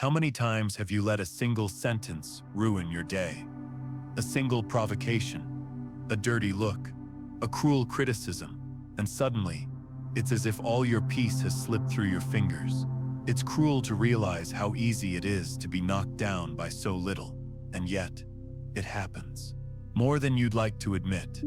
How many times have you let a single sentence ruin your day? A single provocation, a dirty look, a cruel criticism, and suddenly, it's as if all your peace has slipped through your fingers. It's cruel to realize how easy it is to be knocked down by so little, and yet, it happens. More than you'd like to admit.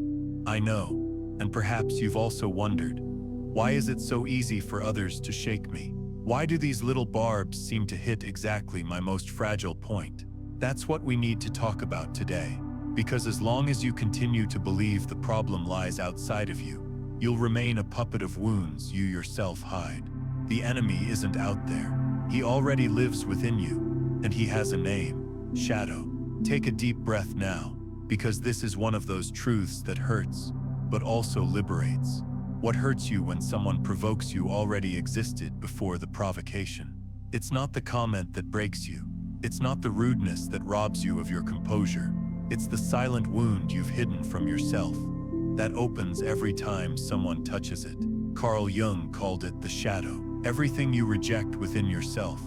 I know, and perhaps you've also wondered, why is it so easy for others to shake me? Why do these little barbs seem to hit exactly my most fragile point? That's what we need to talk about today. Because as long as you continue to believe the problem lies outside of you, you'll remain a puppet of wounds you yourself hide. The enemy isn't out there. He already lives within you, and he has a name: shadow. Take a deep breath now, because this is one of those truths that hurts, but also liberates. What hurts you when someone provokes you already existed before the provocation. It's not the comment that breaks you. It's not the rudeness that robs you of your composure. It's the silent wound you've hidden from yourself that opens every time someone touches it. Carl Jung called it the shadow. Everything you reject within yourself.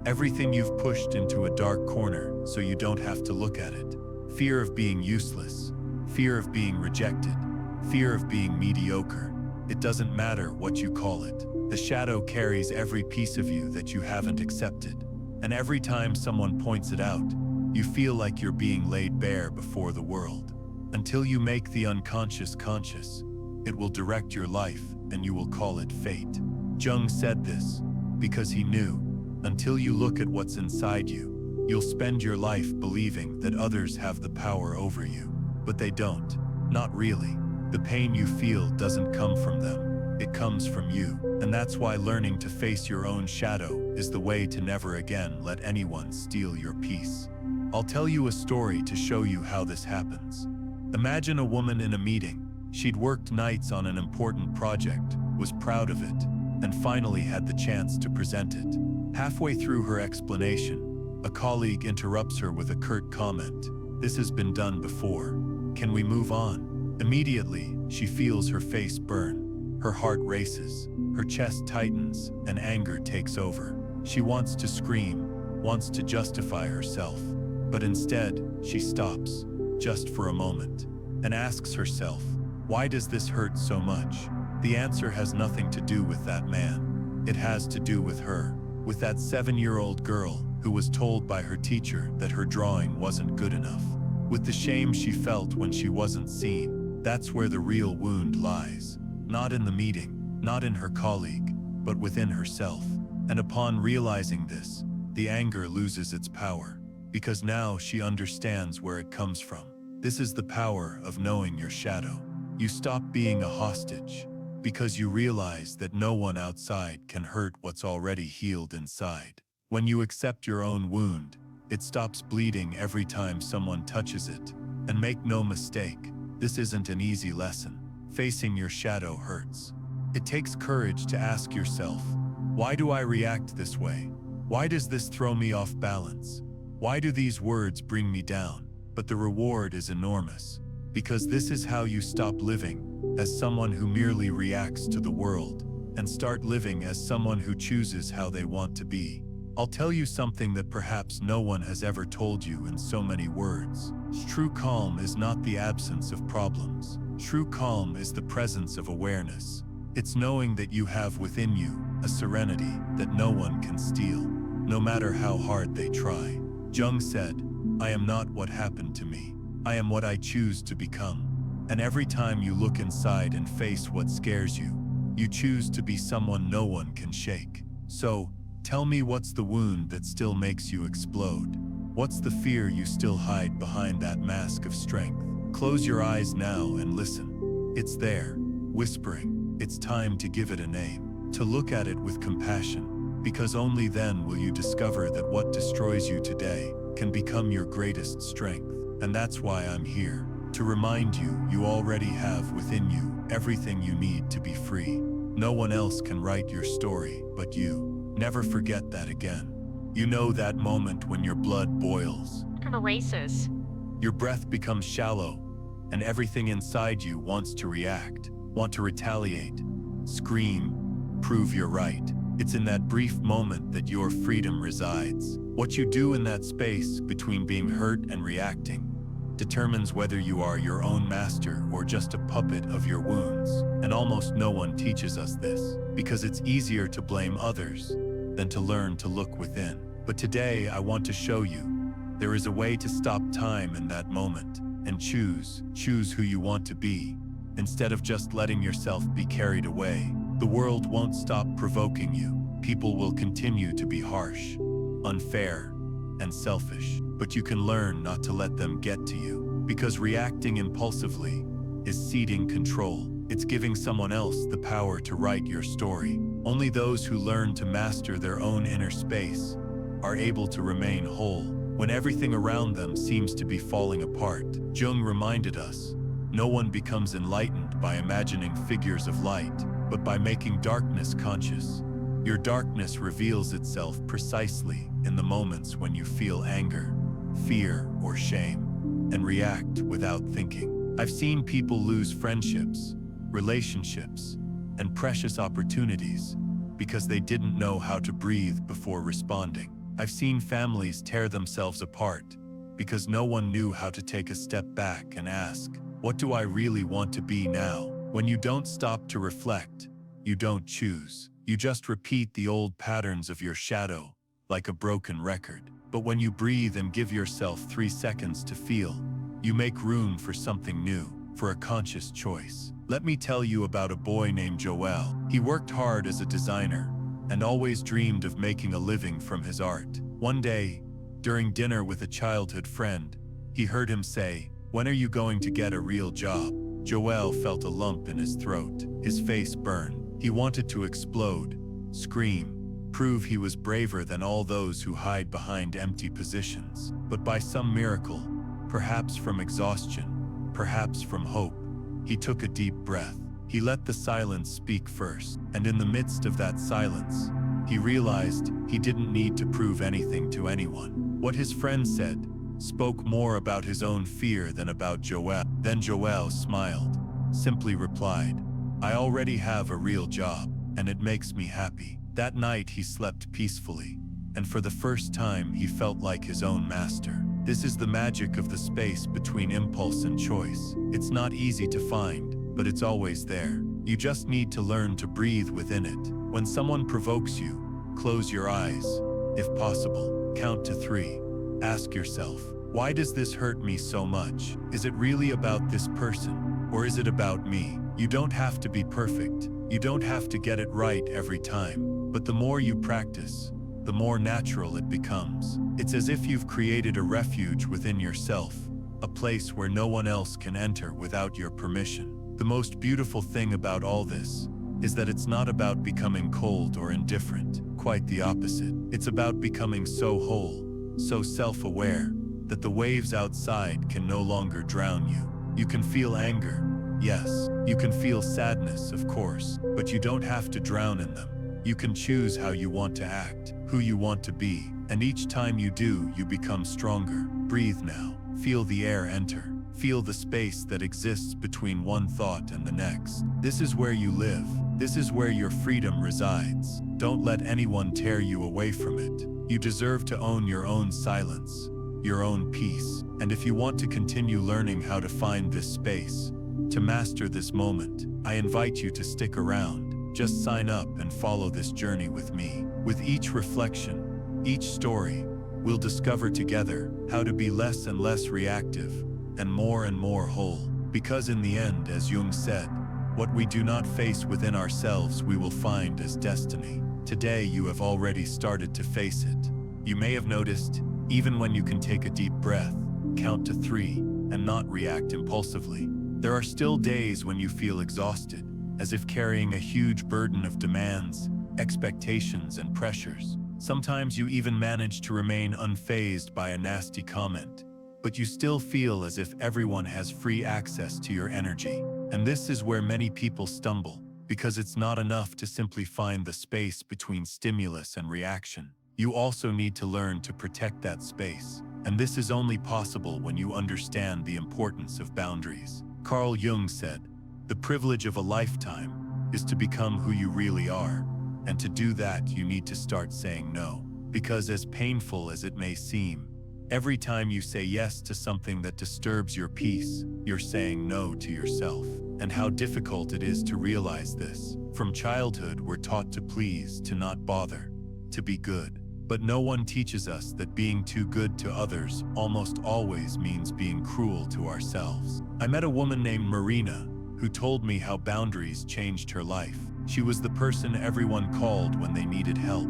Everything you've pushed into a dark corner so you don't have to look at it. Fear of being useless. Fear of being rejected. Fear of being mediocre. It doesn't matter what you call it. The shadow carries every piece of you that you haven't accepted. And every time someone points it out, you feel like you're being laid bare before the world. Until you make the unconscious conscious, it will direct your life and you will call it fate. Jung said this because he knew, until you look at what's inside you, you'll spend your life believing that others have the power over you. But they don't. Not really. The pain you feel doesn't come from them. It comes from you. And that's why learning to face your own shadow is the way to never again let anyone steal your peace. I'll tell you a story to show you how this happens. Imagine a woman in a meeting. She'd worked nights on an important project, was proud of it, and finally had the chance to present it. Halfway through her explanation, a colleague interrupts her with a curt comment. "This has been done before. Can we move on?" Immediately, she feels her face burn. Her heart races, her chest tightens, and anger takes over. She wants to scream, wants to justify herself. But instead, she stops, just for a moment, and asks herself, why does this hurt so much? The answer has nothing to do with that man. It has to do with her, with that 7-year-old girl who was told by her teacher that her drawing wasn't good enough. With the shame she felt when she wasn't seen. That's where the real wound lies. Not in the meeting, not in her colleague, but within herself. And upon realizing this, the anger loses its power, because now she understands where it comes from. This is the power of knowing your shadow. You stop being a hostage, because you realize that no one outside can hurt what's already healed inside. When you accept your own wound, it stops bleeding every time someone touches it. And make no mistake, this isn't an easy lesson. Facing your shadow hurts. It takes courage to ask yourself, why do I react this way? Why does this throw me off balance? Why do these words bring me down? But the reward is enormous, because this is how you stop living as someone who merely reacts to the world and start living as someone who chooses how they want to be. I'll tell you something that perhaps no one has ever told you in so many words. True calm is not the absence of problems. True calm is the presence of awareness. It's knowing that you have within you a serenity that no one can steal, no matter how hard they try. Jung said, "I am not what happened to me. I am what I choose to become." And every time you look inside and face what scares you, you choose to be someone no one can shake. So, tell me, what's the wound that still makes you explode? What's the fear you still hide behind that mask of strength? Close your eyes now and listen. It's there, whispering. It's time to give it a name, to look at it with compassion, because only then will you discover that what destroys you today can become your greatest strength. And that's why I'm here, to remind you, you already have within you everything you need to be free. No one else can write your story but you. Never forget that again. You know that moment when your blood boils, and races. your breath becomes shallow, and everything inside you wants to react, want to retaliate, scream, prove you're right. It's in that brief moment that your freedom resides. What you do in that space between being hurt and reacting determines whether you are your own master or just a puppet of your wounds. And almost no one teaches us this, because it's easier to blame others than to learn to look within. But today I want to show you there is a way to stop time in that moment and choose who you want to be, instead of just letting yourself be carried away. The world won't stop provoking you. People will continue to be harsh, unfair, and selfish, but you can learn not to let them get to you, because reacting impulsively is ceding control. It's giving someone else the power to write your story. Only those who learn to master their own inner space are able to remain whole when everything around them seems to be falling apart. Jung reminded us, no one becomes enlightened by imagining figures of light, but by making darkness conscious. Your darkness reveals itself precisely in the moments when you feel anger, fear, or shame, and react without thinking. I've seen people lose friendships, relationships, and precious opportunities because they didn't know how to breathe before responding. I've seen families tear themselves apart because no one knew how to take a step back and ask, what do I really want to be now? When you don't stop to reflect, you don't choose. You just repeat the old patterns of your shadow like a broken record. But when you breathe and give yourself 3 seconds to feel, you make room for something new, for a conscious choice. Let me tell you about a boy named Joel. He worked hard as a designer and always dreamed of making a living from his art. One day, during dinner with a childhood friend, he heard him say, "When are you going to get a real job?" Joel felt a lump in his throat. His face burned. He wanted to explode, scream, prove he was braver than all those who hide behind empty positions. But by some miracle, perhaps from exhaustion, perhaps from hope, he took a deep breath. He let the silence speak first, and in the midst of that silence, he realized he didn't need to prove anything to anyone. What his friend said spoke more about his own fear than about Joel. Then Joel smiled, simply replied, "I already have a real job, and it makes me happy." That night he slept peacefully, and for the first time he felt like his own master. This is the magic of the space between impulse and choice. It's not easy to find, but it's always there. You just need to learn to breathe within it. When someone provokes you, close your eyes. If possible, count to 3. Ask yourself, why does this hurt me so much? Is it really about this person, or is it about me? You don't have to be perfect. You don't have to get it right every time. But the more you practice, the more natural it becomes. It's as if you've created a refuge within yourself, a place where no one else can enter without your permission. The most beautiful thing about all this is that it's not about becoming cold or indifferent. Quite the opposite. It's about becoming so whole, so self-aware, that the waves outside can no longer drown you. You can feel anger, yes. You can feel sadness, of course, but you don't have to drown in them. You can choose how you want to act, who you want to be, and each time you do, you become stronger. Breathe now. Feel the air enter. Feel the space that exists between one thought and the next. This is where you live. This is where your freedom resides. Don't let anyone tear you away from it. You deserve to own your own silence, your own peace. And if you want to continue learning how to find this space, to master this moment, I invite you to stick around. Just sign up and follow this journey with me. With each reflection, each story, we'll discover together how to be less and less reactive and more whole. Because in the end, as Jung said, what we do not face within ourselves we will find as destiny. Today you have already started to face it. You may have noticed, even when you can take a deep breath, count to 3, and not react impulsively, there are still days when you feel exhausted, as if carrying a huge burden of demands, expectations, and pressures. Sometimes you even manage to remain unfazed by a nasty comment, but you still feel as if everyone has free access to your energy. And this is where many people stumble, because it's not enough to simply find the space between stimulus and reaction. You also need to learn to protect that space. And this is only possible when you understand the importance of boundaries. Carl Jung said, "The privilege of a lifetime is to become who you really are, And to do that, you need to start saying no. Because as painful as it may seem, every time you say yes to something that disturbs your peace, you're saying no to yourself. And how difficult it is to realize this. From childhood, we're taught to please, to not bother, to be good. But no one teaches us that being too good to others almost always means being cruel to ourselves. I met a woman named Marina who told me how boundaries changed her life. She was the person everyone called when they needed help.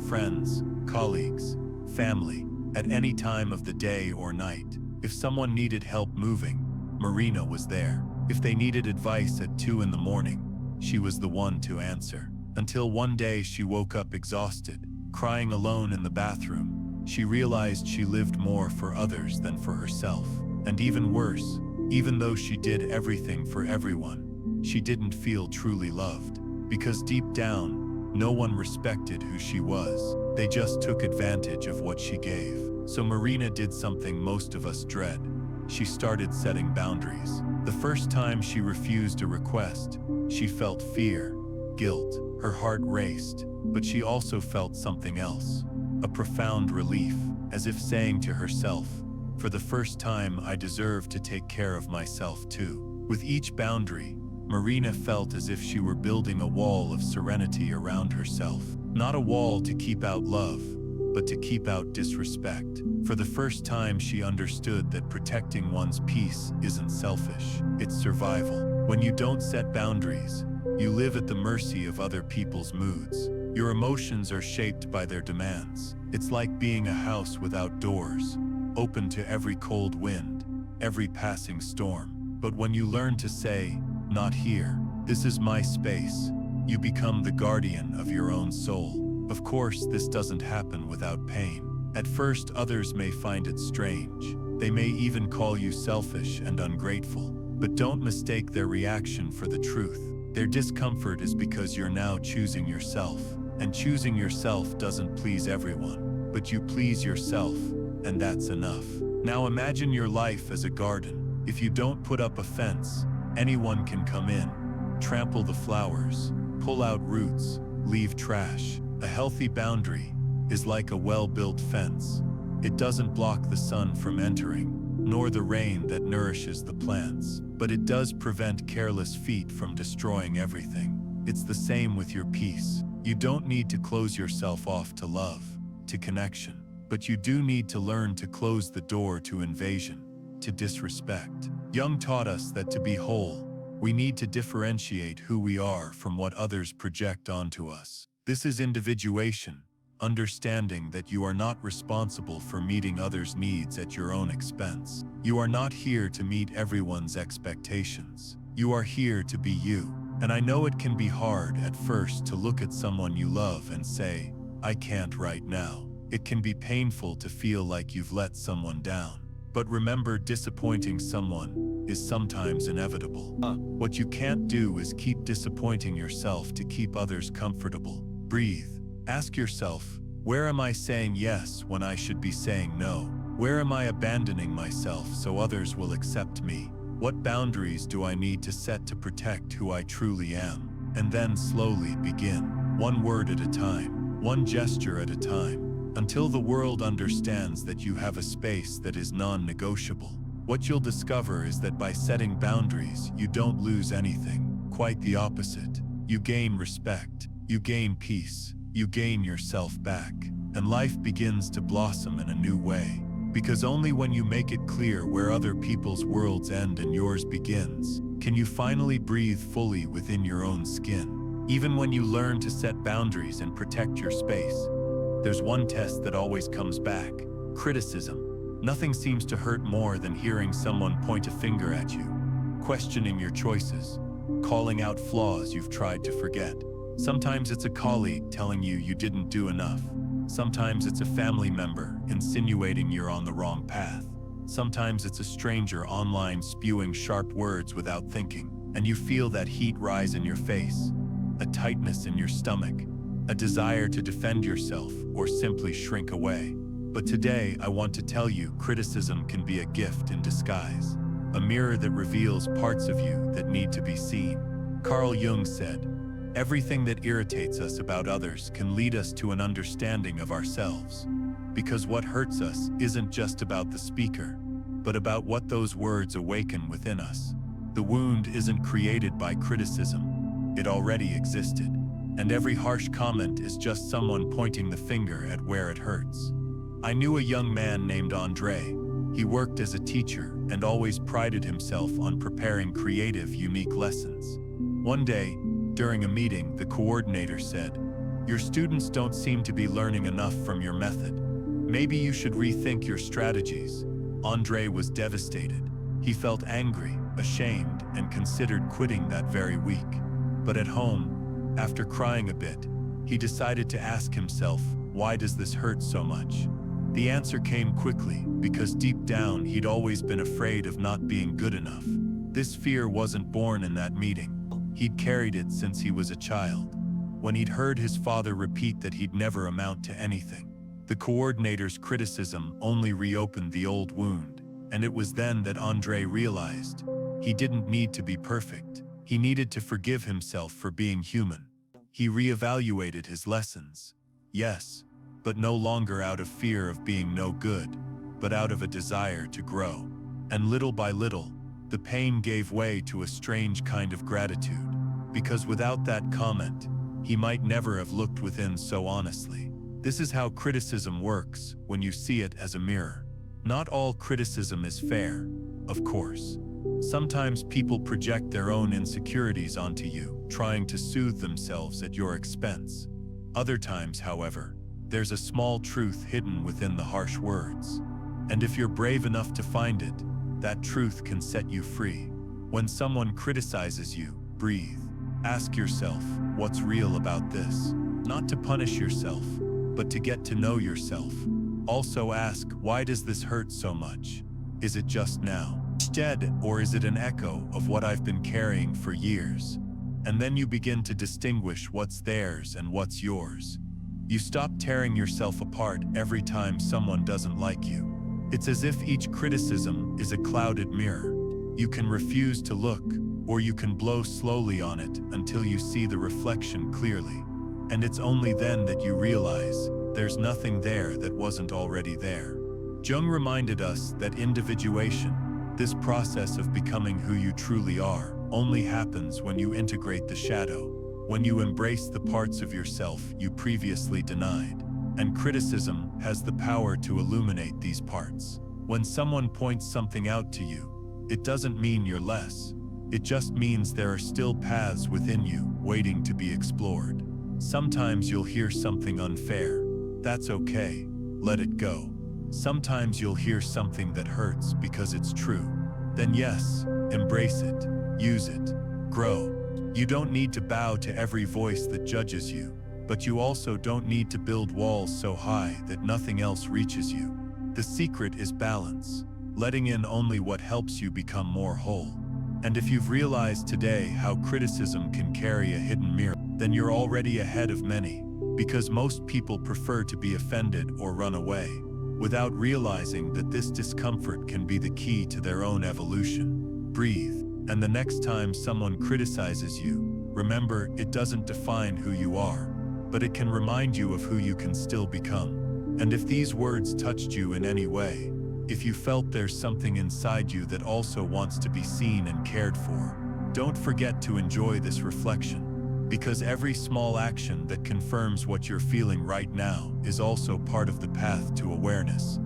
Friends, colleagues, family, at any time of the day or night. If someone needed help moving, Marina was there. If they needed advice at 2 in the morning, she was the one to answer. Until one day she woke up exhausted, crying alone in the bathroom. She realized she lived more for others than for herself. And even worse, even though she did everything for everyone, she didn't feel truly loved. Because deep down, no one respected who she was. They just took advantage of what she gave. So Marina did something most of us dread. She started setting boundaries. The first time she refused a request, she felt fear, guilt, her heart raced, but she also felt something else, a profound relief, as if saying to herself, for the first time I deserve to take care of myself too. With each boundary, Marina felt as if she were building a wall of serenity around herself. Not a wall to keep out love, but to keep out disrespect. For the first time, she understood that protecting one's peace isn't selfish, it's survival. When you don't set boundaries, you live at the mercy of other people's moods. Your emotions are shaped by their demands. It's like being a house without doors, open to every cold wind, every passing storm. But when you learn to say, "Not here, this is my space," you become the guardian of your own soul. Of course, this doesn't happen without pain. At first, others may find it strange. They may even call you selfish and ungrateful. But don't mistake their reaction for the truth. Their discomfort is because you're now choosing yourself. And choosing yourself doesn't please everyone, but you please yourself, and that's enough. Now imagine your life as a garden. If you don't put up a fence, anyone can come in, trample the flowers, pull out roots, leave trash. A healthy boundary is like a well-built fence. It doesn't block the sun from entering, nor the rain that nourishes the plants, but it does prevent careless feet from destroying everything. It's the same with your peace. You don't need to close yourself off to love, to connection, but you do need to learn to close the door to invasion, to disrespect. Jung taught us that to be whole, we need to differentiate who we are from what others project onto us. This is individuation, understanding that you are not responsible for meeting others' needs at your own expense. You are not here to meet everyone's expectations. You are here to be you. And I know it can be hard at first to look at someone you love and say, "I can't right now." It can be painful to feel like you've let someone down. But remember, disappointing someone is sometimes inevitable. What you can't do is keep disappointing yourself to keep others comfortable. Breathe. Ask yourself, where am I saying yes when I should be saying no? Where am I abandoning myself so others will accept me? What boundaries do I need to set to protect who I truly am? And then slowly begin, one word at a time, one gesture at a time, until the world understands that you have a space that is non-negotiable. What you'll discover is that by setting boundaries, you don't lose anything. Quite the opposite. You gain respect, you gain peace, you gain yourself back, and life begins to blossom in a new way. Because only when you make it clear where other people's worlds end and yours begins, can you finally breathe fully within your own skin. Even when you learn to set boundaries and protect your space, there's one test that always comes back: criticism. Nothing seems to hurt more than hearing someone point a finger at you, questioning your choices, calling out flaws you've tried to forget. Sometimes it's a colleague telling you you didn't do enough. Sometimes it's a family member insinuating you're on the wrong path. Sometimes it's a stranger online spewing sharp words without thinking, and you feel that heat rise in your face, a tightness in your stomach, a desire to defend yourself or simply shrink away. But today, I want to tell you, criticism can be a gift in disguise, a mirror that reveals parts of you that need to be seen. Carl Jung said, Everything that irritates us about others can lead us to an understanding of ourselves. Because what hurts us isn't just about the speaker, but about what those words awaken within us. The wound isn't created by criticism. It already existed. And every harsh comment is just someone pointing the finger at where it hurts. I knew a young man named Andre. He worked as a teacher and always prided himself on preparing creative, unique lessons. One day, during a meeting, the coordinator said, "Your students don't seem to be learning enough from your method. Maybe you should rethink your strategies." Andre was devastated. He felt angry, ashamed, and considered quitting that very week. But at home, after crying a bit, he decided to ask himself, why does this hurt so much? The answer came quickly, because deep down he'd always been afraid of not being good enough. This fear wasn't born in that meeting. He'd carried it since he was a child, when he'd heard his father repeat that he'd never amount to anything. The coordinator's criticism only reopened the old wound, and it was then that Andre realized he didn't need to be perfect. He needed to forgive himself for being human. He reevaluated his lessons. Yes, but no longer out of fear of being no good, but out of a desire to grow. And little by little, the pain gave way to a strange kind of gratitude, because without that comment, he might never have looked within so honestly. This is how criticism works when you see it as a mirror. Not all criticism is fair, of course. Sometimes people project their own insecurities onto you, trying to soothe themselves at your expense. Other times, however, there's a small truth hidden within the harsh words. And if you're brave enough to find it, that truth can set you free. When someone criticizes you, breathe. Ask yourself, what's real about this? Not to punish yourself, but to get to know yourself. Also ask, why does this hurt so much? Is it just now? Or is it an echo of what I've been carrying for years? And then you begin to distinguish what's theirs and what's yours. You stop tearing yourself apart every time someone doesn't like you. It's as if each criticism is a clouded mirror. You can refuse to look, or you can blow slowly on it until you see the reflection clearly. And it's only then that you realize there's nothing there that wasn't already there. Jung reminded us that individuation, this process of becoming who you truly are, only happens when you integrate the shadow, when you embrace the parts of yourself you previously denied. And criticism has the power to illuminate these parts. When someone points something out to you, it doesn't mean you're less. It just means there are still paths within you waiting to be explored. Sometimes you'll hear something unfair. That's okay. Let it go. Sometimes you'll hear something that hurts because it's true. Then yes, embrace it, use it, grow. You don't need to bow to every voice that judges you, but you also don't need to build walls so high that nothing else reaches you. The secret is balance, letting in only what helps you become more whole. And if you've realized today how criticism can carry a hidden mirror, then you're already ahead of many, because most people prefer to be offended or run away, without realizing that this discomfort can be the key to their own evolution. Breathe, and the next time someone criticizes you, remember it doesn't define who you are, but it can remind you of who you can still become. And if these words touched you in any way, if you felt there's something inside you that also wants to be seen and cared for, don't forget to enjoy this reflection. Because every small action that confirms what you're feeling right now is also part of the path to awareness.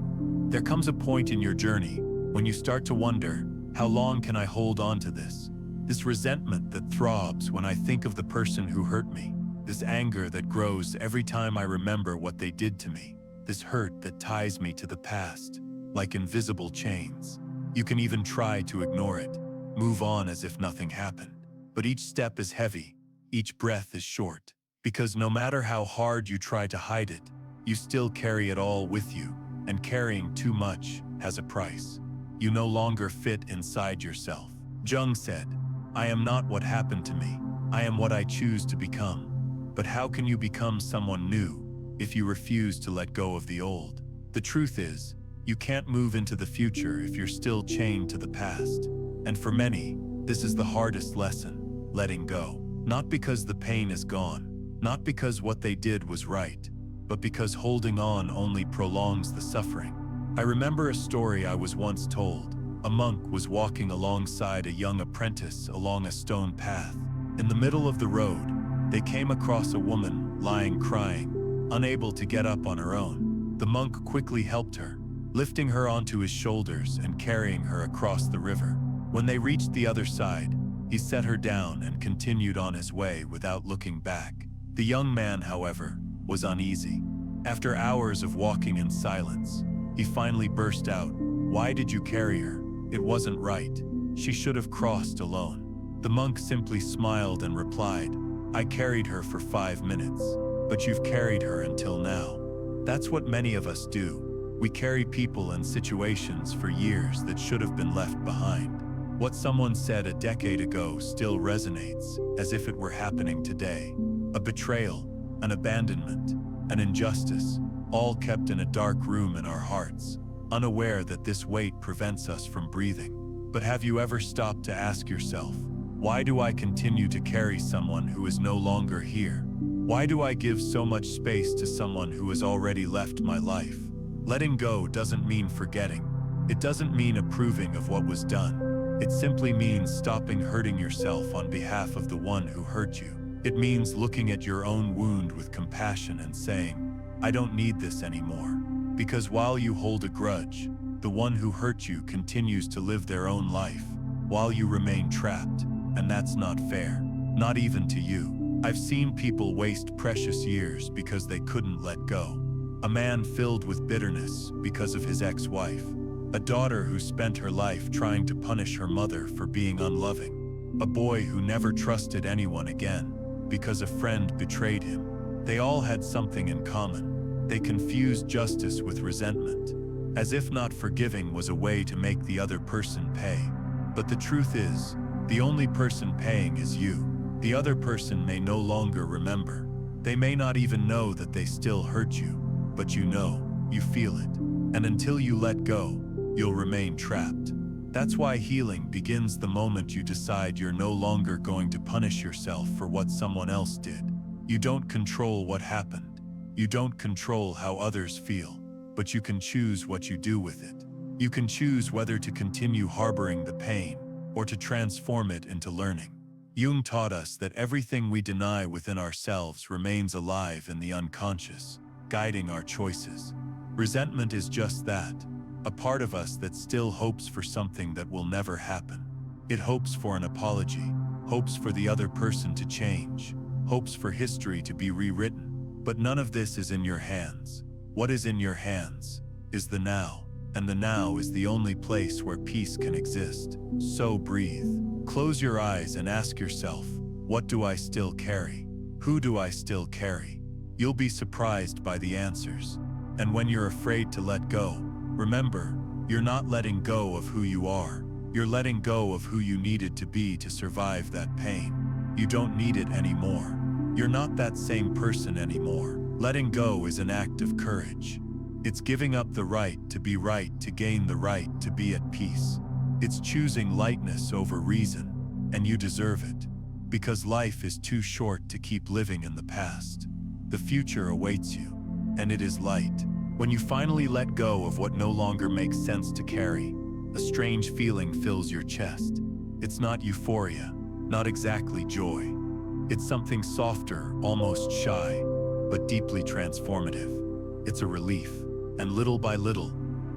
There comes a point in your journey when you start to wonder, how long can I hold on to this? This resentment that throbs when I think of the person who hurt me. This anger that grows every time I remember what they did to me. This hurt that ties me to the past, like invisible chains. You can even try to ignore it, move on as if nothing happened. But each step is heavy. Each breath is short, because no matter how hard you try to hide it, you still carry it all with you, and carrying too much has a price. You no longer fit inside yourself. Jung said, "I am not what happened to me. I am what I choose to become." But how can you become someone new if you refuse to let go of the old? The truth is, you can't move into the future if you're still chained to the past. And for many, this is the hardest lesson, letting go. Not because the pain is gone, not because what they did was right, but because holding on only prolongs the suffering. I remember a story I was once told. A monk was walking alongside a young apprentice along a stone path. In the middle of the road, they came across a woman lying crying, unable to get up on her own. The monk quickly helped her, lifting her onto his shoulders and carrying her across the river. When they reached the other side, he set her down and continued on his way without looking back. The young man, however, was uneasy. After hours of walking in silence, he finally burst out, "Why did you carry her? It wasn't right. She should have crossed alone." The monk simply smiled and replied, "I carried her for 5 minutes, but you've carried her until now." That's what many of us do. We carry people and situations for years that should have been left behind. What someone said a decade ago still resonates, as if it were happening today. A betrayal, an abandonment, an injustice, all kept in a dark room in our hearts, unaware that this weight prevents us from breathing. But have you ever stopped to ask yourself, why do I continue to carry someone who is no longer here? Why do I give so much space to someone who has already left my life? Letting go doesn't mean forgetting. It doesn't mean approving of what was done. It simply means stopping hurting yourself on behalf of the one who hurt you. It means looking at your own wound with compassion and saying, I don't need this anymore. Because while you hold a grudge, the one who hurt you continues to live their own life, while you remain trapped, and that's not fair, not even to you. I've seen people waste precious years because they couldn't let go. A man filled with bitterness because of his ex-wife. A daughter who spent her life trying to punish her mother for being unloving. A boy who never trusted anyone again because a friend betrayed him. They all had something in common. They confused justice with resentment, as if not forgiving was a way to make the other person pay. But the truth is, the only person paying is you. The other person may no longer remember. They may not even know that they still hurt you, but you know, you feel it. And until you let go, you'll remain trapped. That's why healing begins the moment you decide you're no longer going to punish yourself for what someone else did. You don't control what happened. You don't control how others feel, but you can choose what you do with it. You can choose whether to continue harboring the pain or to transform it into learning. Jung taught us that everything we deny within ourselves remains alive in the unconscious, guiding our choices. Resentment is just that. A part of us that still hopes for something that will never happen. It hopes for an apology, hopes for the other person to change, hopes for history to be rewritten. But none of this is in your hands. What is in your hands is the now, and the now is the only place where peace can exist. So breathe. Close your eyes and ask yourself, what do I still carry? Who do I still carry? You'll be surprised by the answers. And when you're afraid to let go, remember, you're not letting go of who you are. You're letting go of who you needed to be to survive that pain. You don't need it anymore. You're not that same person anymore. Letting go is an act of courage. It's giving up the right to be right to gain the right to be at peace. It's choosing lightness over reason, and you deserve it. Because life is too short to keep living in the past. The future awaits you, and it is light. When you finally let go of what no longer makes sense to carry, a strange feeling fills your chest. It's not euphoria, not exactly joy. It's something softer, almost shy, but deeply transformative. It's a relief, and little by little,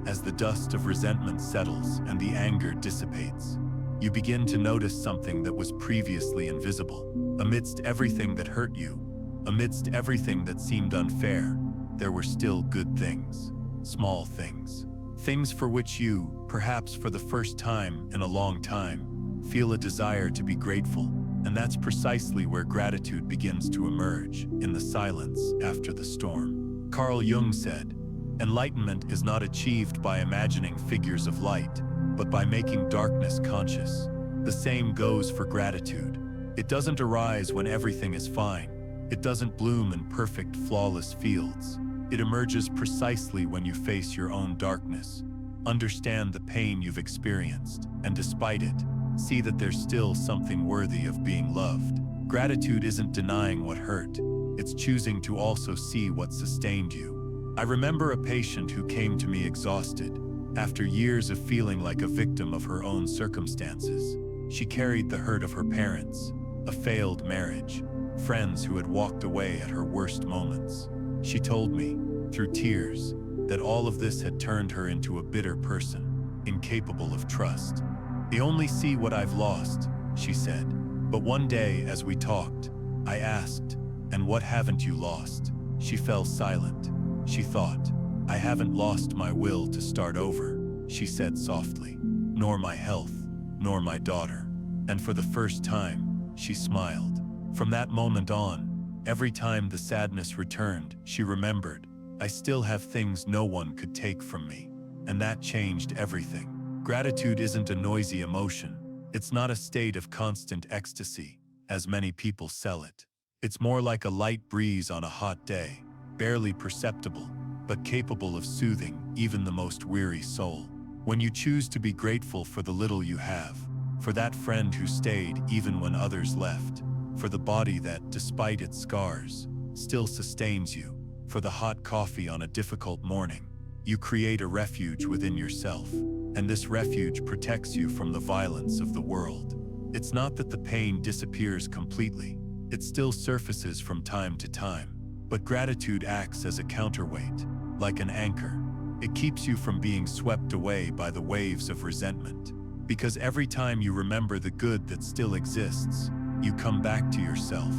as the dust of resentment settles and the anger dissipates, you begin to notice something that was previously invisible. Amidst everything that hurt you, amidst everything that seemed unfair, there were still good things, small things, things for which you, perhaps for the first time in a long time, feel a desire to be grateful. And that's precisely where gratitude begins to emerge, in the silence after the storm. Carl Jung said, enlightenment is not achieved by imagining figures of light, but by making darkness conscious. The same goes for gratitude. It doesn't arise when everything is fine. It doesn't bloom in perfect, flawless fields. It emerges precisely when you face your own darkness, understand the pain you've experienced, and despite it, see that there's still something worthy of being loved. Gratitude isn't denying what hurt, it's choosing to also see what sustained you. I remember a patient who came to me exhausted, after years of feeling like a victim of her own circumstances. She carried the hurt of her parents, a failed marriage, friends who had walked away at her worst moments. She told me, through tears, that all of this had turned her into a bitter person, incapable of trust. "They only see what I've lost," she said. But one day, as we talked, I asked, "And what haven't you lost?" She fell silent. She thought, "I haven't lost my will to start over," she said softly. "Nor my health, nor my daughter." And for the first time, she smiled. From that moment on, every time the sadness returned, she remembered, "I still have things no one could take from me." And that changed everything. Gratitude isn't a noisy emotion. It's not a state of constant ecstasy, as many people sell it. It's more like a light breeze on a hot day, barely perceptible, but capable of soothing even the most weary soul. When you choose to be grateful for the little you have, for that friend who stayed even when others left, for the body that, despite its scars, still sustains you, for the hot coffee on a difficult morning, you create a refuge within yourself, and this refuge protects you from the violence of the world. It's not that the pain disappears completely. It still surfaces from time to time, but gratitude acts as a counterweight, like an anchor. It keeps you from being swept away by the waves of resentment, because every time you remember the good that still exists, you come back to yourself,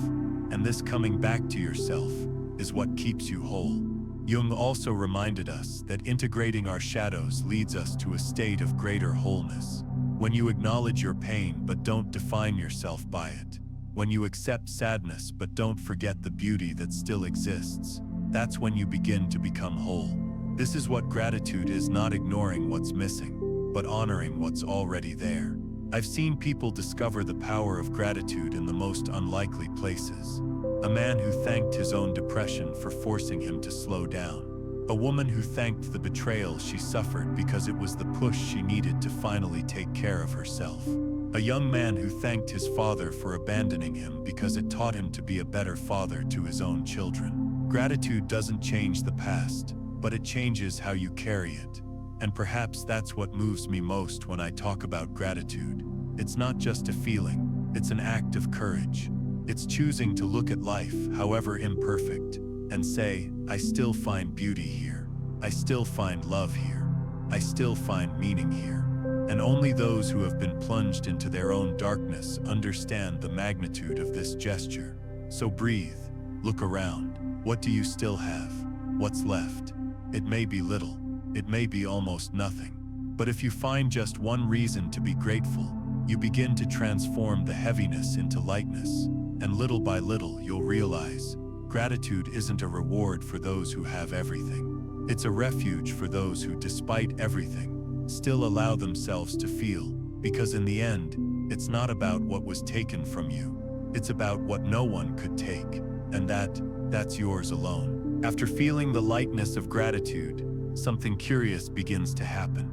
and this coming back to yourself is what keeps you whole. Jung also reminded us that integrating our shadows leads us to a state of greater wholeness. When you acknowledge your pain but don't define yourself by it, when you accept sadness but don't forget the beauty that still exists, that's when you begin to become whole. This is what gratitude is, not ignoring what's missing, but honoring what's already there. I've seen people discover the power of gratitude in the most unlikely places. A man who thanked his own depression for forcing him to slow down. A woman who thanked the betrayal she suffered because it was the push she needed to finally take care of herself. A young man who thanked his father for abandoning him because it taught him to be a better father to his own children. Gratitude doesn't change the past, but it changes how you carry it. And perhaps that's what moves me most when I talk about gratitude. It's not just a feeling, it's an act of courage. It's choosing to look at life, however imperfect, and say, "I still find beauty here. I still find love here. I still find meaning here." And only those who have been plunged into their own darkness understand the magnitude of this gesture. So breathe, look around. What do you still have? What's left? It may be little, it may be almost nothing. But if you find just one reason to be grateful, you begin to transform the heaviness into lightness. And little by little, you'll realize gratitude isn't a reward for those who have everything. It's a refuge for those who, despite everything, still allow themselves to feel. Because in the end, it's not about what was taken from you. It's about what no one could take. And that's yours alone. After feeling the lightness of gratitude, something curious begins to happen.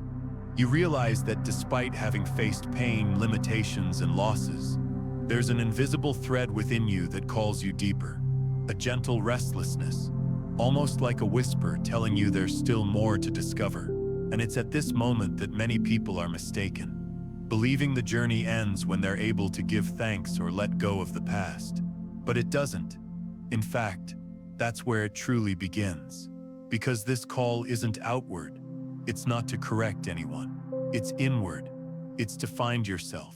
You realize that despite having faced pain, limitations, and losses, there's an invisible thread within you that calls you deeper, a gentle restlessness, almost like a whisper telling you there's still more to discover. And it's at this moment that many people are mistaken, believing the journey ends when they're able to give thanks or let go of the past. But it doesn't. In fact, that's where it truly begins. Because this call isn't outward. It's not to correct anyone. It's inward. It's to find yourself.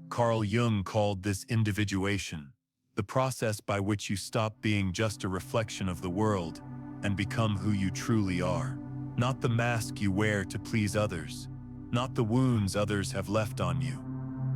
Carl Jung called this individuation, the process by which you stop being just a reflection of the world and become who you truly are. Not the mask you wear to please others, not the wounds others have left on you,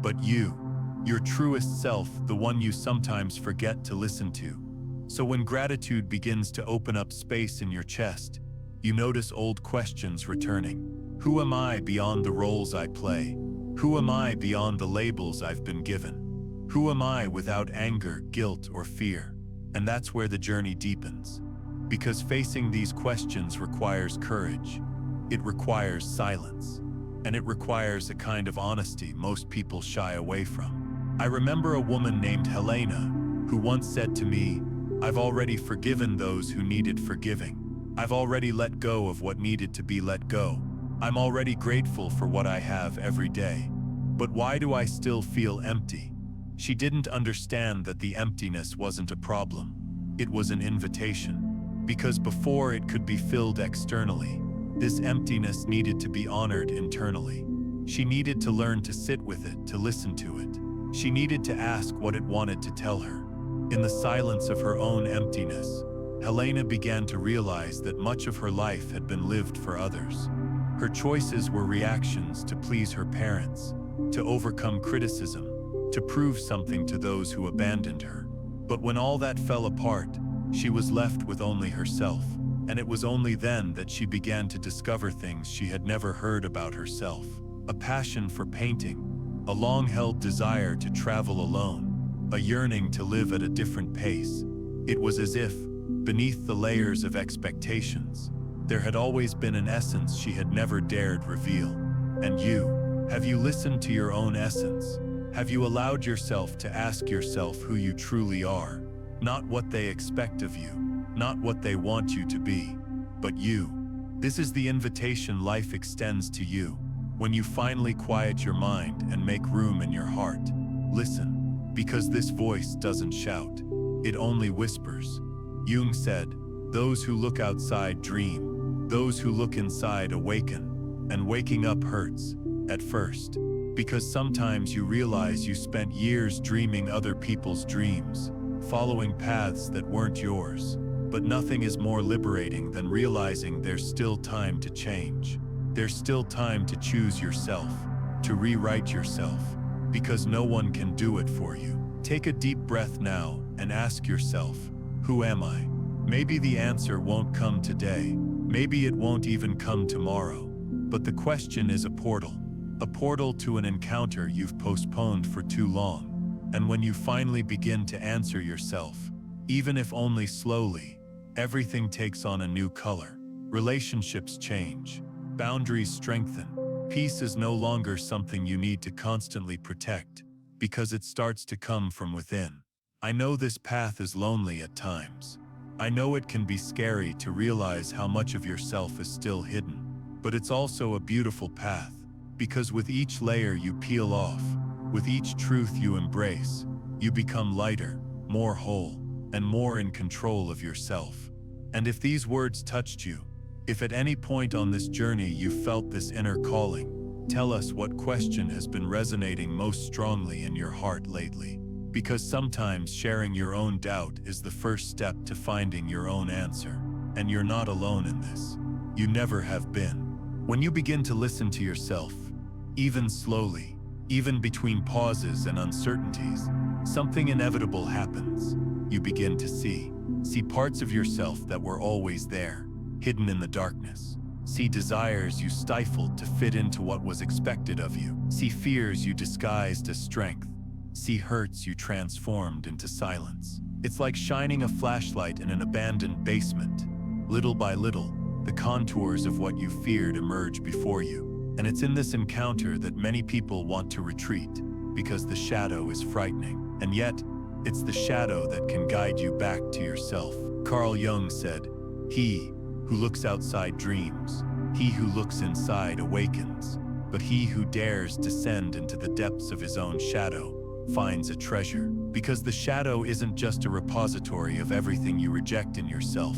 but you, your truest self, the one you sometimes forget to listen to. So when gratitude begins to open up space in your chest, you notice old questions returning. Who am I beyond the roles I play? Who am I beyond the labels I've been given? Who am I without anger, guilt, or fear? And that's where the journey deepens. Because facing these questions requires courage. It requires silence. And it requires a kind of honesty most people shy away from. I remember a woman named Helena who once said to me, "I've already forgiven those who needed forgiving. I've already let go of what needed to be let go. I'm already grateful for what I have every day. But why do I still feel empty?" She didn't understand that the emptiness wasn't a problem. It was an invitation. Because before it could be filled externally, this emptiness needed to be honored internally. She needed to learn to sit with it, to listen to it. She needed to ask what it wanted to tell her. In the silence of her own emptiness, Helena began to realize that much of her life had been lived for others. Her choices were reactions to please her parents, to overcome criticism, to prove something to those who abandoned her. But when all that fell apart, she was left with only herself. And it was only then that she began to discover things she had never heard about herself. A passion for painting, a long-held desire to travel alone, a yearning to live at a different pace. It was as if, beneath the layers of expectations, there had always been an essence she had never dared reveal. And you, have you listened to your own essence? Have you allowed yourself to ask yourself who you truly are? Not what they expect of you, not what they want you to be, but you. This is the invitation life extends to you. When you finally quiet your mind and make room in your heart, listen, because this voice doesn't shout, it only whispers. Jung said, "Those who look outside dream, those who look inside awaken," and waking up hurts, at first, because sometimes you realize you spent years dreaming other people's dreams, following paths that weren't yours. But nothing is more liberating than realizing there's still time to change. There's still time to choose yourself, to rewrite yourself, because no one can do it for you. Take a deep breath now and ask yourself, who am I? Maybe the answer won't come today. Maybe it won't even come tomorrow. But the question is a portal to an encounter you've postponed for too long. And when you finally begin to answer yourself, even if only slowly, everything takes on a new color. Relationships change. Boundaries strengthen. Peace is no longer something you need to constantly protect, because it starts to come from within. I know this path is lonely at times. I know it can be scary to realize how much of yourself is still hidden. But it's also a beautiful path, because with each layer you peel off, with each truth you embrace, you become lighter, more whole, and more in control of yourself. And if these words touched you, if at any point on this journey you felt this inner calling, tell us what question has been resonating most strongly in your heart lately. Because sometimes sharing your own doubt is the first step to finding your own answer. And you're not alone in this. You never have been. When you begin to listen to yourself, even slowly, even between pauses and uncertainties, something inevitable happens. You begin to see parts of yourself that were always there, hidden in the darkness. See desires you stifled to fit into what was expected of you. See fears you disguised as strength. See hurts you transformed into silence. It's like shining a flashlight in an abandoned basement. Little by little, the contours of what you feared emerge before you. And it's in this encounter that many people want to retreat, because the shadow is frightening. And yet, it's the shadow that can guide you back to yourself. Carl Jung said, "He who looks outside dreams, he who looks inside awakens, but he who dares descend into the depths of his own shadow finds a treasure." Because the shadow isn't just a repository of everything you reject in yourself.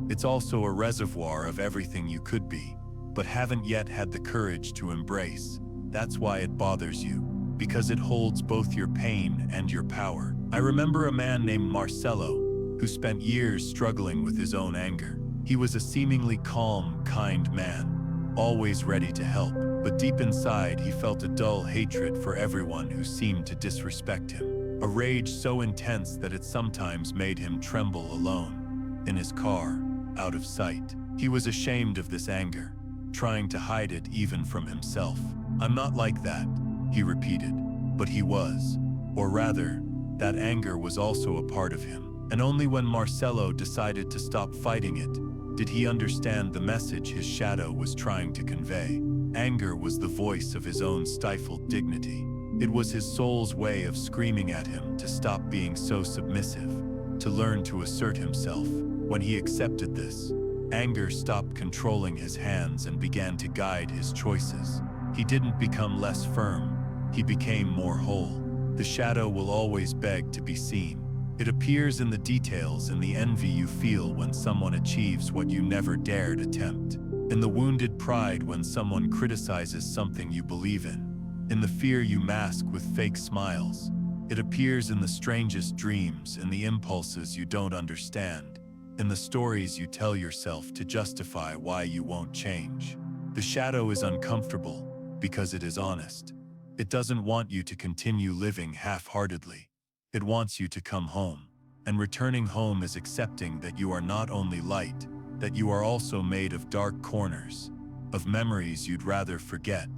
It's also a reservoir of everything you could be, but haven't yet had the courage to embrace. That's why it bothers you, because it holds both your pain and your power. I remember a man named Marcelo, who spent years struggling with his own anger. He was a seemingly calm, kind man, always ready to help, but deep inside he felt a dull hatred for everyone who seemed to disrespect him. A rage so intense that it sometimes made him tremble alone, in his car, out of sight. He was ashamed of this anger, trying to hide it even from himself. "I'm not like that," he repeated, but he was. Or rather, that anger was also a part of him. And only when Marcelo decided to stop fighting it, did he understand the message his shadow was trying to convey. Anger was the voice of his own stifled dignity. It was his soul's way of screaming at him to stop being so submissive, to learn to assert himself. When he accepted this, anger stopped controlling his hands and began to guide his choices. He didn't become less firm, he became more whole. The shadow will always beg to be seen. It appears in the details, in the envy you feel when someone achieves what you never dared attempt, in the wounded pride when someone criticizes something you believe in the fear you mask with fake smiles. It appears in the strangest dreams, in the impulses you don't understand, in the stories you tell yourself to justify why you won't change. The shadow is uncomfortable because it is honest. It doesn't want you to continue living half-heartedly. It wants you to come home. And returning home is accepting that you are not only light, that you are also made of dark corners, of memories you'd rather forget,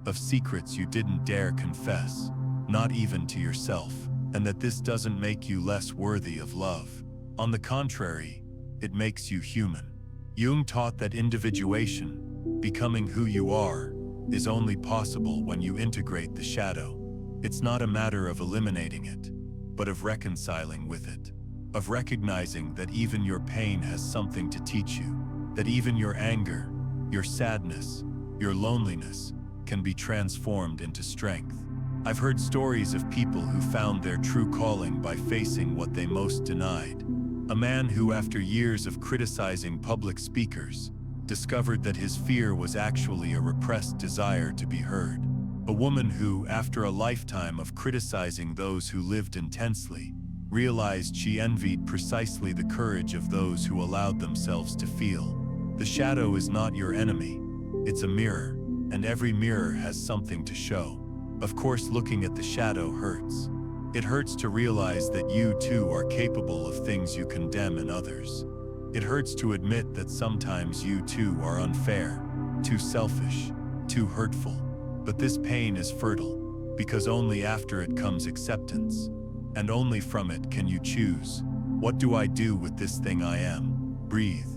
of secrets you didn't dare confess, not even to yourself, and that this doesn't make you less worthy of love. On the contrary, it makes you human. Jung taught that individuation, becoming who you are, is only possible when you integrate the shadow. It's not a matter of eliminating it, but of reconciling with it, of recognizing that even your pain has something to teach you, that even your anger, your sadness, your loneliness can be transformed into strength. I've heard stories of people who found their true calling by facing what they most denied. A man who, after years of criticizing public speakers, discovered that his fear was actually a repressed desire to be heard. A woman who, after a lifetime of criticizing those who lived intensely, realized she envied precisely the courage of those who allowed themselves to feel. The shadow is not your enemy, it's a mirror, and every mirror has something to show. Of course, looking at the shadow hurts. It hurts to realize that you too are capable of things you condemn in others. It hurts to admit that sometimes you too are unfair, too selfish, too hurtful. But this pain is fertile, because only after it comes acceptance, and only from it can you choose. What do I do with this thing I am? Breathe.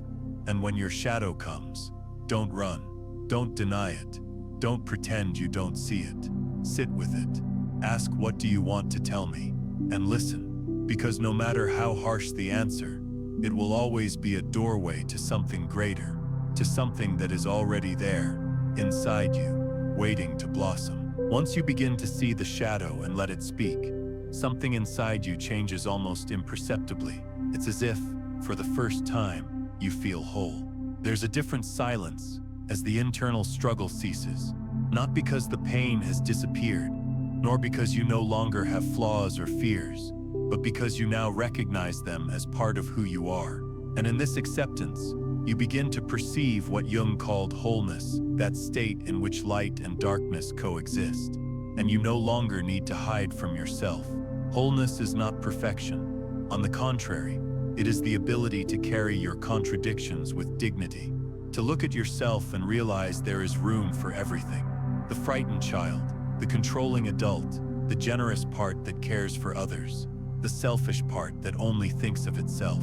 And when your shadow comes, don't run, don't deny it, don't pretend you don't see it. Sit with it. Ask, what do you want to tell me? And listen, because no matter how harsh the answer, it will always be a doorway to something greater, to something that is already there, inside you, waiting to blossom. Once you begin to see the shadow and let it speak, something inside you changes almost imperceptibly. It's as if, for the first time, you feel whole. There's a different silence as the internal struggle ceases, not because the pain has disappeared, nor because you no longer have flaws or fears, but because you now recognize them as part of who you are. And in this acceptance, you begin to perceive what Jung called wholeness, that state in which light and darkness coexist. And you no longer need to hide from yourself. Wholeness is not perfection. On the contrary, it is the ability to carry your contradictions with dignity, to look at yourself and realize there is room for everything. The frightened child, the controlling adult, the generous part that cares for others, the selfish part that only thinks of itself.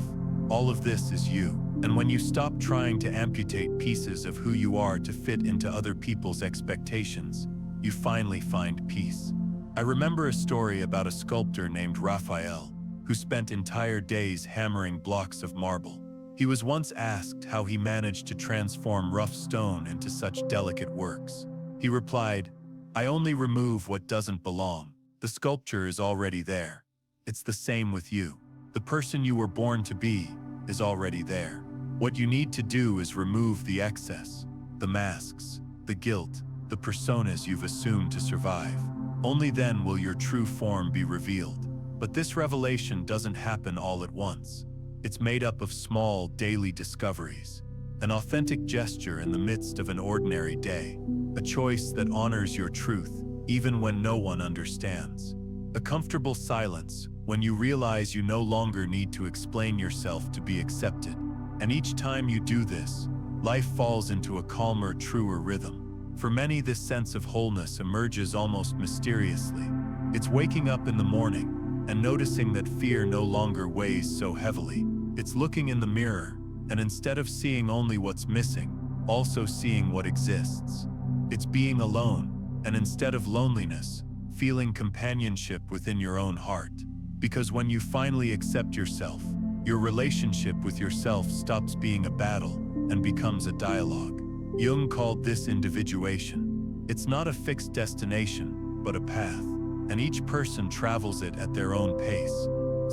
All of this is you. And when you stop trying to amputate pieces of who you are to fit into other people's expectations, you finally find peace. I remember a story about a sculptor named Raphael, who spent entire days hammering blocks of marble. He was once asked how he managed to transform rough stone into such delicate works. He replied, "I only remove what doesn't belong. The sculpture is already there." It's the same with you. The person you were born to be is already there. What you need to do is remove the excess, the masks, the guilt, the personas you've assumed to survive. Only then will your true form be revealed. But this revelation doesn't happen all at once. It's made up of small, daily discoveries, an authentic gesture in the midst of an ordinary day, a choice that honors your truth, even when no one understands. A comfortable silence, when you realize you no longer need to explain yourself to be accepted. And each time you do this, life falls into a calmer, truer rhythm. For many, this sense of wholeness emerges almost mysteriously. It's waking up in the morning and noticing that fear no longer weighs so heavily. It's looking in the mirror and instead of seeing only what's missing, also seeing what exists. It's being alone, and instead of loneliness, feeling companionship within your own heart. Because when you finally accept yourself, your relationship with yourself stops being a battle and becomes a dialogue. Jung called this individuation. It's not a fixed destination, but a path, and each person travels it at their own pace.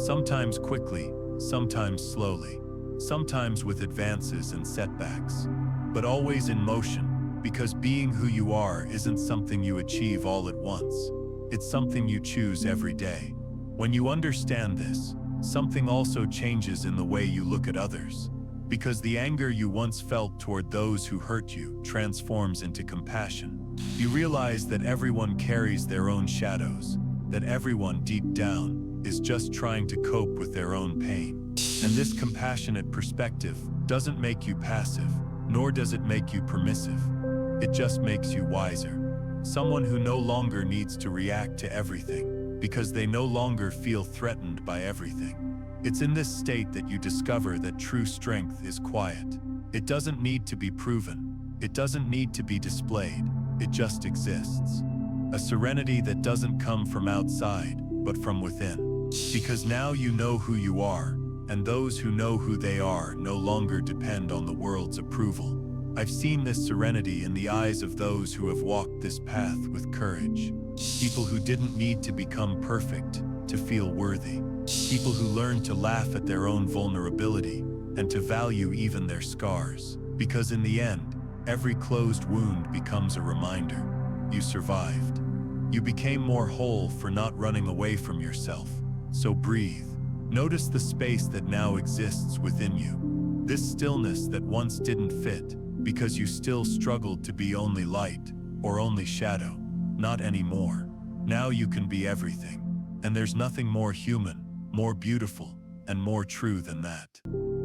Sometimes quickly, sometimes slowly, sometimes with advances and setbacks, but always in motion, because being who you are isn't something you achieve all at once. It's something you choose every day. When you understand this, something also changes in the way you look at others, because the anger you once felt toward those who hurt you transforms into compassion. You realize that everyone carries their own shadows, that everyone deep down is just trying to cope with their own pain. And this compassionate perspective doesn't make you passive, nor does it make you permissive. It just makes you wiser. Someone who no longer needs to react to everything, because they no longer feel threatened by everything. It's in this state that you discover that true strength is quiet. It doesn't need to be proven. It doesn't need to be displayed. It just exists. A serenity that doesn't come from outside, but from within. Because now you know who you are, and those who know who they are no longer depend on the world's approval. I've seen this serenity in the eyes of those who have walked this path with courage. People who didn't need to become perfect to feel worthy. People who learned to laugh at their own vulnerability and to value even their scars. Because in the end, every closed wound becomes a reminder. You survived. You became more whole for not running away from yourself. So breathe. Notice the space that now exists within you. This stillness that once didn't fit because you still struggled to be only light or only shadow. Not anymore. Now you can be everything. And there's nothing more human, more beautiful, and more true than that.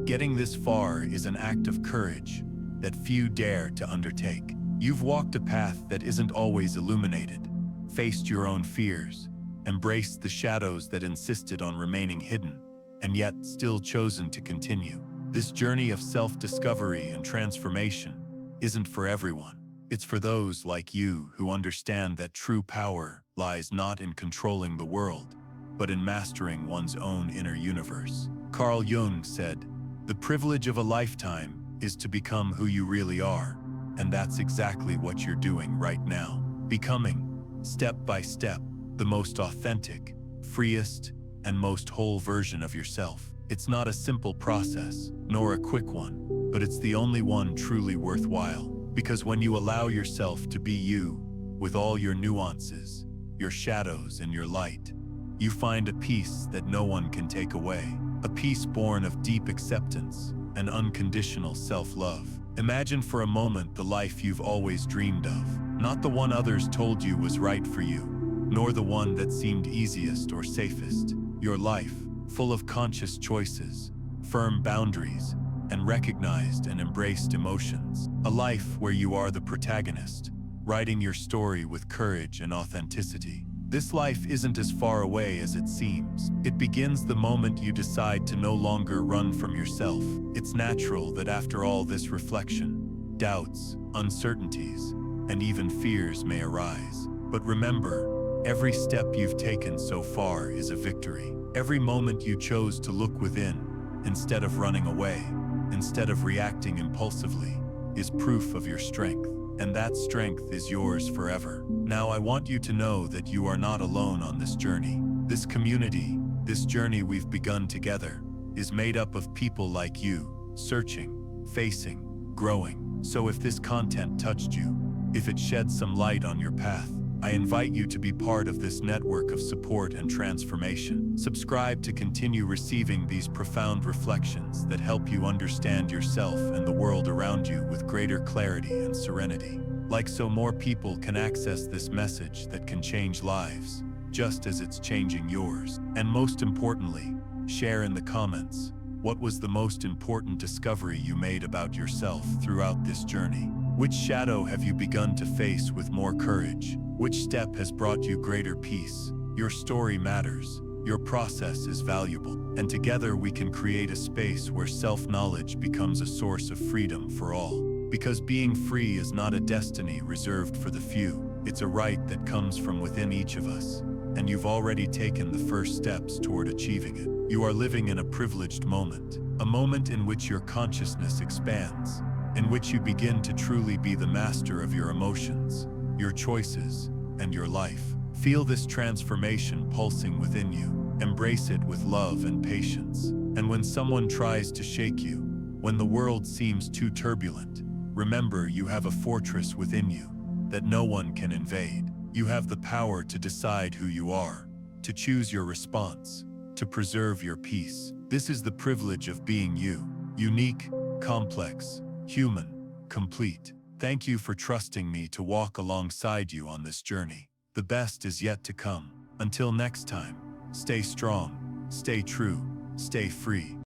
Getting this far is an act of courage that few dare to undertake. You've walked a path that isn't always illuminated, faced your own fears, embraced the shadows that insisted on remaining hidden, and yet still chosen to continue. This journey of self-discovery and transformation isn't for everyone. It's for those like you who understand that true power lies not in controlling the world, but in mastering one's own inner universe. Carl Jung said, "The privilege of a lifetime is to become who you really are," and that's exactly what you're doing right now. Becoming, step by step, the most authentic, freest, and most whole version of yourself. It's not a simple process, nor a quick one, but it's the only one truly worthwhile. Because when you allow yourself to be you, with all your nuances, your shadows and your light, you find a peace that no one can take away. A peace born of deep acceptance and unconditional self-love. Imagine for a moment the life you've always dreamed of. Not the one others told you was right for you, nor the one that seemed easiest or safest. Your life, full of conscious choices, firm boundaries, and recognized and embraced emotions. A life where you are the protagonist, writing your story with courage and authenticity. This life isn't as far away as it seems. It begins the moment you decide to no longer run from yourself. It's natural that after all this reflection, doubts, uncertainties, and even fears may arise. But remember, every step you've taken so far is a victory. Every moment you chose to look within, instead of running away, instead of reacting impulsively, is proof of your strength. And that strength is yours forever. Now I want you to know that you are not alone on this journey. This community, this journey we've begun together, is made up of people like you, searching, facing, growing. So if this content touched you, if it sheds some light on your path, I invite you to be part of this network of support and transformation. Subscribe to continue receiving these profound reflections that help you understand yourself and the world around you with greater clarity and serenity. Like so more people can access this message that can change lives, just as it's changing yours. And most importantly, share in the comments, what was the most important discovery you made about yourself throughout this journey? Which shadow have you begun to face with more courage? Which step has brought you greater peace? Your story matters. Your process is valuable. And together we can create a space where self-knowledge becomes a source of freedom for all. Because being free is not a destiny reserved for the few. It's a right that comes from within each of us, and you've already taken the first steps toward achieving it. You are living in a privileged moment, a moment in which your consciousness expands, in which you begin to truly be the master of your emotions, your choices, and your life. Feel this transformation pulsing within you. Embrace it with love and patience. And when someone tries to shake you, when the world seems too turbulent, remember you have a fortress within you that no one can invade. You have the power to decide who you are, to choose your response, to preserve your peace. This is the privilege of being you, unique, complex, human, complete. Thank you for trusting me to walk alongside you on this journey. The best is yet to come. Until next time, stay strong, stay true, stay free.